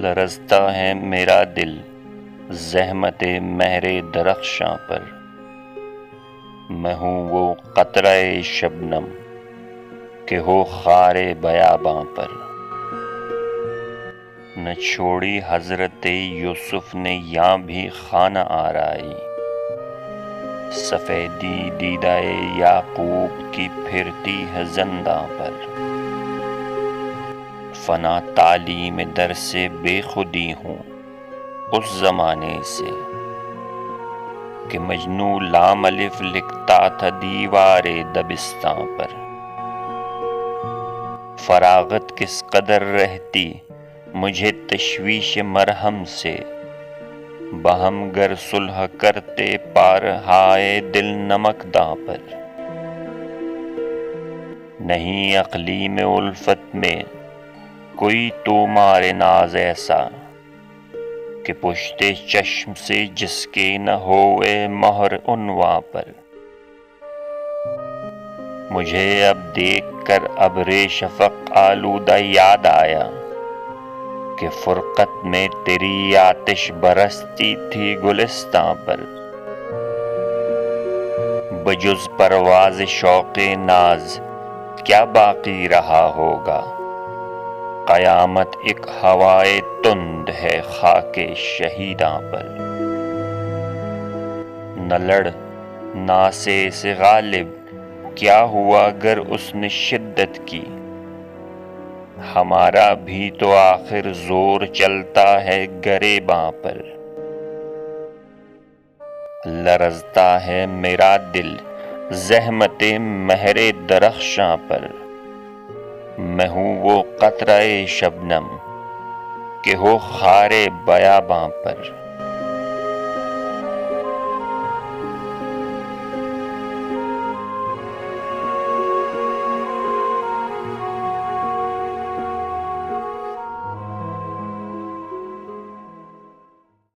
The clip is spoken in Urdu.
لرزتا ہے میرا دل زحمت مہر درخشاں پر، میں ہوں وہ قطرہ شبنم کہ ہو خار بیاباں پر۔ نہ چھوڑی حضرت یوسف نے یاں بھی خانہ آرائی، سفیدی دیدہ یعقوب کی پھرتی ہے زنداں پر۔ فنا تعلیم در سے بے خودی ہوں اس زمانے سے کہ مجنوں لام الف لکھتا تھا دیوار دبستاں پر۔ فراغت کس قدر رہتی مجھے تشویش مرہم سے، بہم گر صلح کرتے پارہائے دل نمکداں پر۔ نہیں اقلیم الفت میں کوئی تو مارے ناز ایسا کہ پشت چشم سے جس کے نہ ہوئے مہر عنواں پر۔ مجھے اب دیکھ کر ابر شفق آلودہ یاد آیا کہ فرقت میں تیری آتش برستی تھی گلستاں پر۔ بجز پرواز شوق ناز کیا باقی رہا ہوگا، قیامت ایک ہوائے تند ہے خاک شہیداں پر۔ نہ لڑ ناسے سے غالب کیا ہوا گر اس نے شدت کی، ہمارا بھی تو آخر زور چلتا ہے گریباں پر۔ لرزتا ہے میرا دل زحمت مہر درخشاں پر، میں ہوں وہ قطرہ شبنم کہ ہو خار بیاباں پر۔